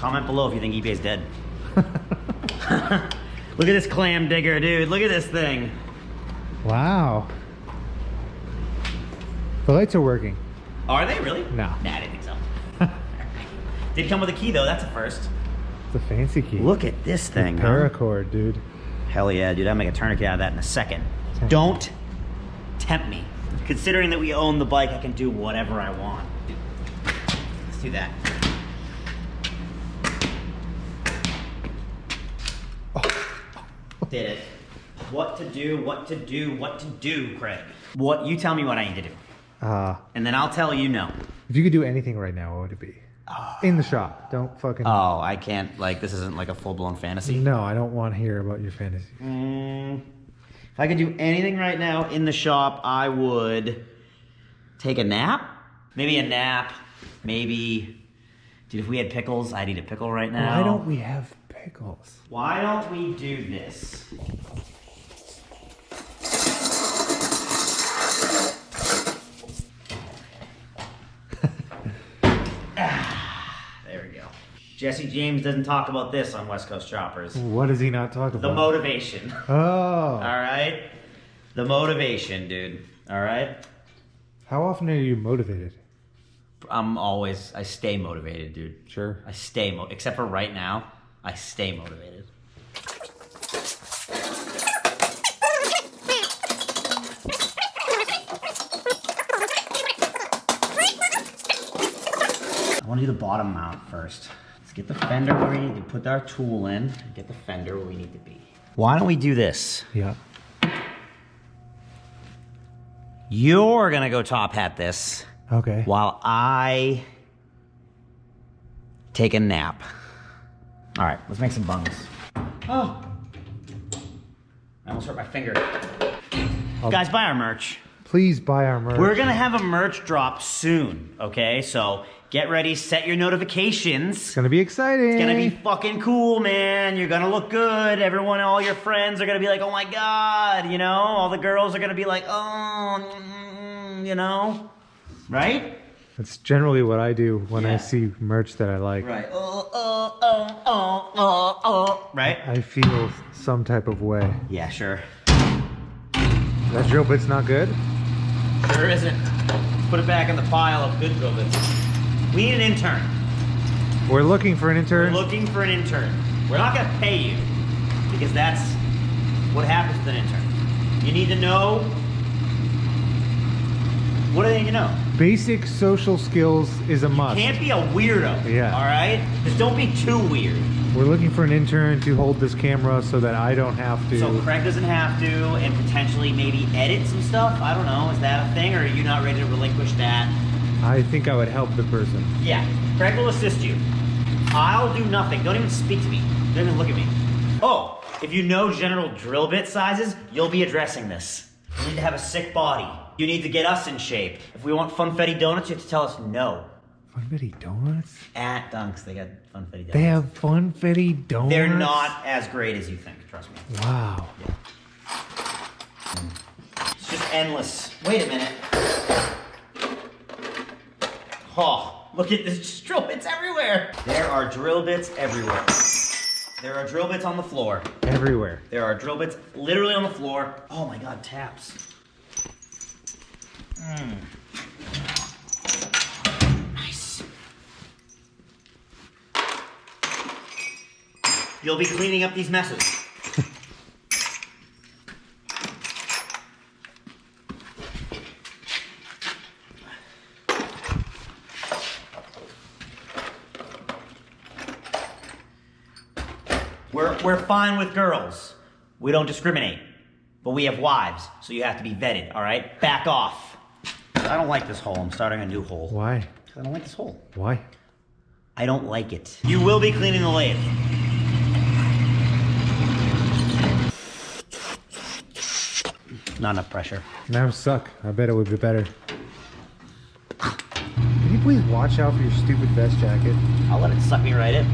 Comment below if you think eBay's dead. Look at this clam digger, dude. Look at this thing. Wow. The lights are working. Are they really? No. Nah, I didn't think so. Did come with a key though, that's a first. It's a fancy key. Look at this thing. Paracord, dude. Hell yeah, dude. I'll make a tourniquet out of that in a second. Don't tempt me. Considering that we own the bike, I can do whatever I want. Let's do that. Did it. What to do, what to do, what to do, Craig. What, you tell me what I need to do. And then I'll tell you no. If you could do anything right now, what would it be? In the shop. Don't fucking... Oh, I can't, like, this isn't like a full-blown fantasy? No, I don't want to hear about your fantasy. If I could do anything right now in the shop, I would take a nap. Maybe a nap. Maybe... Dude, if we had pickles, I'd eat a pickle right now. Why don't we have pickles? Why don't we do this? There we go. Jesse James doesn't talk about this on West Coast Choppers. What does he not talk about? The motivation. Oh. All right? The motivation, dude. All right? How often are you motivated? I stay motivated, dude. Sure. I stay except for right now, I stay motivated. I want to do the bottom mount first. Let's get the fender where we need to put our tool in and get the fender where we need to be. Why don't we do this? Yeah. You're gonna go top hat this. Okay. While I take a nap. All right, let's make some bungs. Oh, I almost hurt my finger. Guys, buy our merch. Please buy our merch. We're gonna have a merch drop soon, okay? So get ready, set your notifications. It's gonna be exciting. It's gonna be fucking cool, man. You're gonna look good. Everyone, all your friends are gonna be like, oh my God, you know? All the girls are gonna be like, oh, you know? Right? That's generally what I do when I see merch that I like. Right. Right? I feel some type of way. Yeah, sure. That drill bit's not good? Sure isn't. Put it back in the pile of good drill bits. We need an intern. We're looking for an intern? We're looking for an intern. We're not gonna pay you, because that's what happens with an intern. You need to know. What do you need to know? Basic social skills is a must. You can't be a weirdo. Yeah. All right? Just don't be too weird. We're looking for an intern to hold this camera so that I don't have to. So Craig doesn't have to, and potentially maybe edit some stuff. I don't know. Is that a thing, or are you not ready to relinquish that? I think I would help the person. Yeah. Craig will assist you. I'll do nothing. Don't even speak to me. Don't even look at me. Oh, if you know general drill bit sizes, you'll be addressing this. You need to have a sick body. You need to get us in shape. If we want Funfetti Donuts, you have to tell us no. Funfetti Donuts? At Dunks, they got Funfetti Donuts. They have Funfetti Donuts? They're not as great as you think, trust me. Wow. Yeah. It's just endless. Wait a minute. Oh, look at this drill bits everywhere. There are drill bits everywhere. There are drill bits on the floor. Everywhere. There are drill bits literally on the floor. Oh my God, taps. Nice. You'll be cleaning up these messes. We're fine with girls. We don't discriminate. But we have wives, so you have to be vetted, all right? Back off. I don't like this hole. I'm starting a new hole. Why? I don't like this hole. Why? I don't like it. You will be cleaning the lathe. Not enough pressure. Now suck. I bet it would be better. Can you please watch out for your stupid vest jacket? I'll let it suck me right in.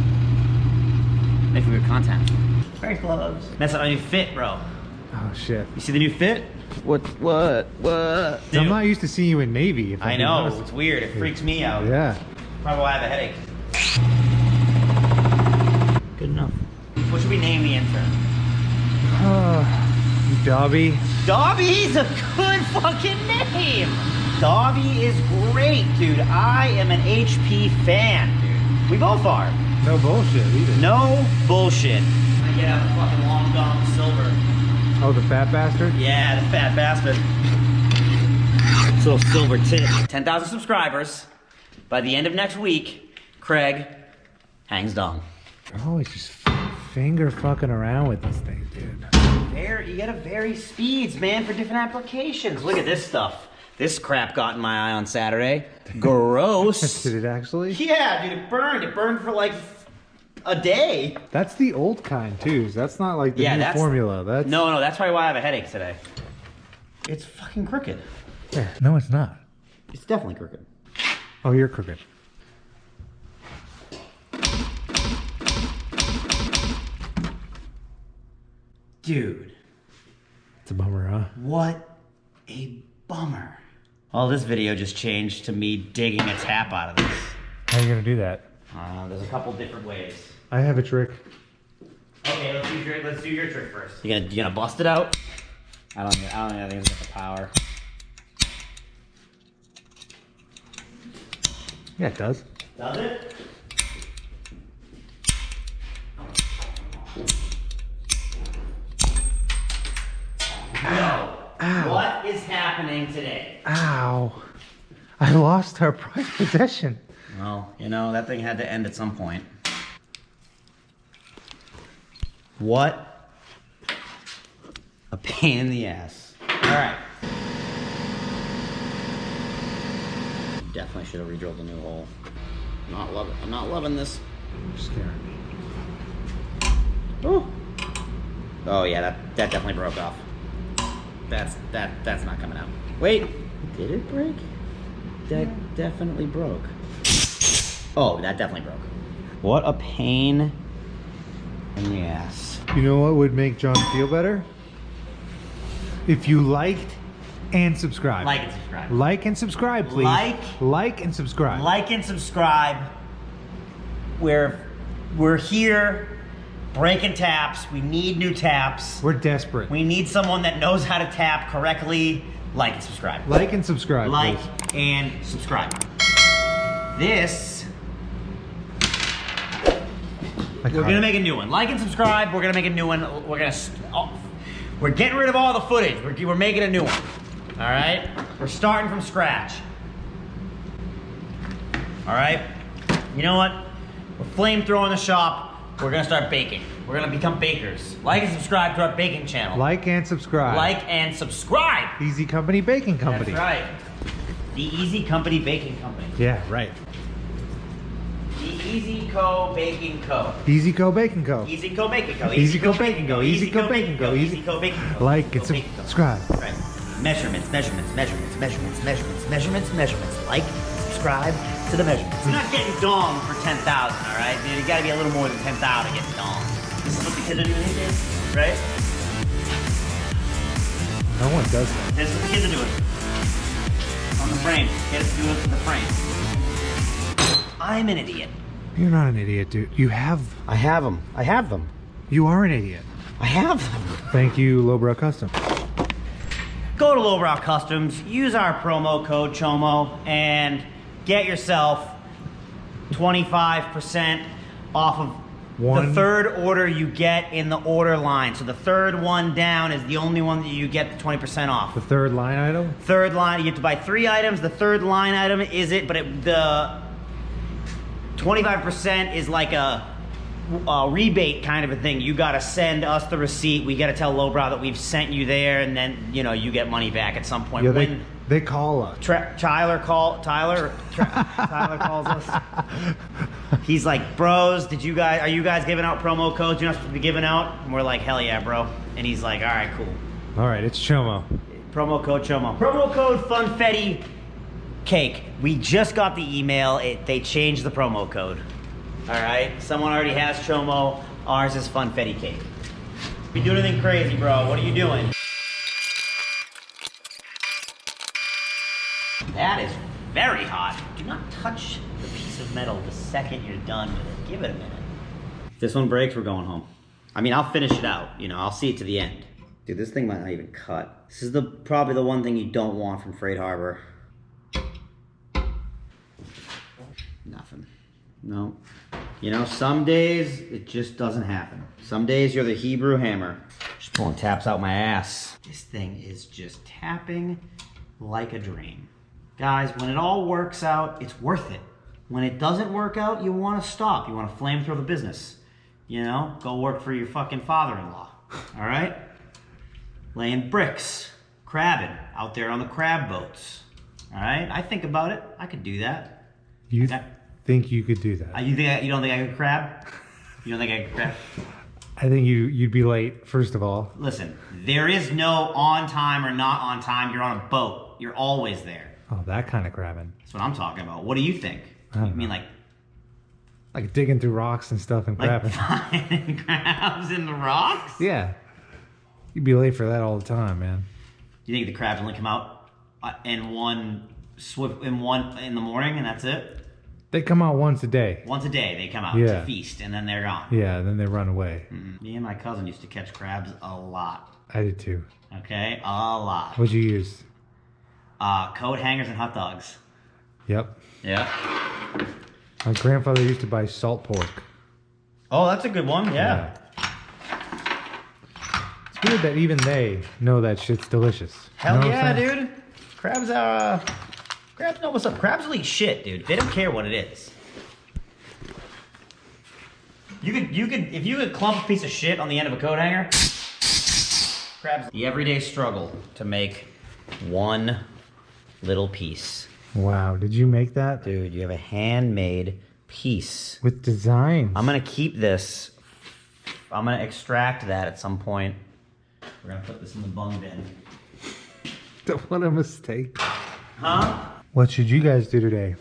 Make for good content. Very close. That's not a new fit, bro. Oh shit. You see the new fit? What? Dude, I'm not used to seeing you in Navy. If I'm I being know, honest. it's weird. It freaks me out. Yeah. Probably why I have a headache. Dobby. Dobby's a good fucking name. Dobby is great, dude. I am an HP fan, dude. We both are. No bullshit either. No bullshit. I get out the fucking long dong silver. Oh, the fat bastard? Yeah, the fat bastard. This little silver tip. 10,000 subscribers. By the end of next week, Craig hangs dong. Oh, he's just finger fucking around with this thing, dude. You gotta vary speeds, man, for different applications. Look at this stuff. This crap got in my eye on Saturday. Gross. Did it actually? Yeah, dude, it burned. It burned for like a day. That's the old kind too. So that's not like the new formula. That's No, that's probably why I have a headache today. It's fucking crooked. Yeah, no, it's not. It's definitely crooked. Oh, you're crooked. Dude. It's a bummer, huh? What a bummer. Well, this video just changed to me digging a tap out of this. How are you gonna do that? There's a couple different ways. I have a trick. Okay, let's do your trick first. You gonna bust it out? I don't think it's got the power. Yeah, it does. Does it? No. Ow. What is happening today? Ow. I lost our prized possession. Well, that thing had to end at some point. What a pain in the ass. All right. Definitely should have re-drilled a new hole. I'm not loving this. You're scaring me. Oh. Oh yeah, that definitely broke off. That's not coming out. Wait, did it break? That definitely broke. Oh, that definitely broke. What a pain in the ass. You know what would make John feel better? If you liked and subscribed. Like and subscribe. Like and subscribe, please. Like and subscribe. Like and subscribe. We're here breaking taps. We need new taps. We're desperate. We need someone that knows how to tap correctly. Like and subscribe. Like and subscribe. Like please. and subscribe. This. We're gonna make a new one. Like and subscribe. We're gonna make a new one. We're getting rid of all the footage. We're making a new one. All right. We're starting from scratch. All right. You know what? We're flamethrowing the shop. We're gonna start baking. We're gonna become bakers. Like and subscribe to our baking channel. Like and subscribe. Like and subscribe. Easy Company Baking Company. That's right. The Easy Company Baking Company. Yeah, right. The Easy Co Baking Co. Easy Co Baking Co. Easy Co Baking Co. Easy Co Baking Co. Easy Co Baking Co. Easy Co Baking Co. Like and subscribe. Right. Measurements. Like, subscribe to the measurements. We're not getting dong for 10,000, all right? You gotta be a little more than 10,000 to get dong. This is what the kids are doing these days, right? No one does that. This is what the kids are doing. On the frame. Get us to do it to the frame. I'm an idiot. You're not an idiot, dude. You have... I have them. You are an idiot. I have them. Thank you, Lowbrow Custom. Go to Lowbrow Customs, use our promo code CHOMO, and get yourself 25% off of the third order you get in the order line. So the third one down is the only one that you get the 20% off. The third line item? Third line, you have to buy 3 items. The third line item is it, but the 25% is like a rebate kind of a thing. You gotta send us the receipt. We gotta tell Lowbrow that we've sent you there, and then you get money back at some point. Yeah, they call us. Tyler calls us. He's like, bros, are you guys giving out promo codes you're not supposed to be giving out? And we're like, hell yeah, bro. And he's like, all right, cool. All right, it's Chomo. Promo code Chomo. Promo code Funfetti Cake. We just got the email. They changed the promo code. All right, someone already has Chomo. Ours is Funfetti Cake. You do anything crazy, bro? What are you doing? That is very hot. Do not touch the piece of metal the second you're done with it. Give it a minute. If this one breaks, we're going home. I mean, I'll finish it out. I'll see it to the end. Dude, this thing might not even cut. This is probably the one thing you don't want from Freight Harbor. Nothing. No. You know, some days it just doesn't happen. Some days you're the Hebrew hammer. Just pulling taps out my ass. This thing is just tapping like a dream. Guys, when it all works out, it's worth it. When it doesn't work out, you want to stop. You want to flame through the business. You know, go work for your fucking father-in-law. All right? Laying bricks, crabbing, out there on the crab boats. All right? I think about it. I could do that. You think you could do that? You don't think I could crab? You don't think I could crab? I think you'd be late, first of all. Listen, there is no on time or not on time. You're on a boat. You're always there. Oh, that kind of crabbing. That's what I'm talking about. What do you think? I don't You mean know. like digging through rocks and stuff and crabbing? finding crabs in the rocks? Yeah. You'd be late for that all the time, man. You think the crabs only come out in the morning and that's it? They come out once a day. Once a day they come out Yeah. to feast and then they're gone. Yeah, then they run away. Me and my cousin used to catch crabs a lot. I did too. Okay, a lot. What'd you use? Coat hangers and hot dogs. Yep. Yeah. My grandfather used to buy salt pork. Oh, that's a good one. Yeah. It's weird that even they know that shit's delicious. Hell You know what yeah, I'm saying? dude. Crabs are. Crabs know what's up. Crabs will eat shit, dude. They don't care what it is. If you could clump a piece of shit on the end of a coat hanger. Crabs. The everyday struggle to make one little piece. Wow, did you make that? Dude, you have a handmade piece. With designs. I'm gonna keep this. I'm gonna extract that at some point. We're gonna put this in the bung bin. What a mistake. Huh? What should you guys do today?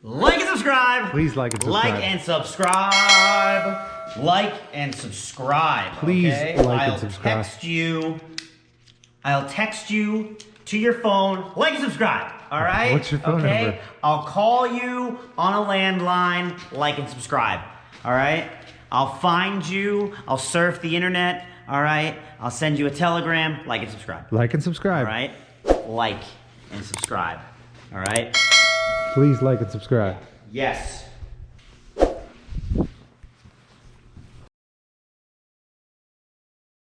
Like and subscribe. Please like and subscribe. Like and subscribe. Like and subscribe. Please okay? like and subscribe. I'll text you to your phone. Like and subscribe. All right. What's your phone number? I'll call you on a landline. Like and subscribe. All right. I'll find you. I'll surf the internet. All right. I'll send you a telegram. Like and subscribe. Like and subscribe. All right. Like and subscribe. All right. Please like and subscribe. Yes.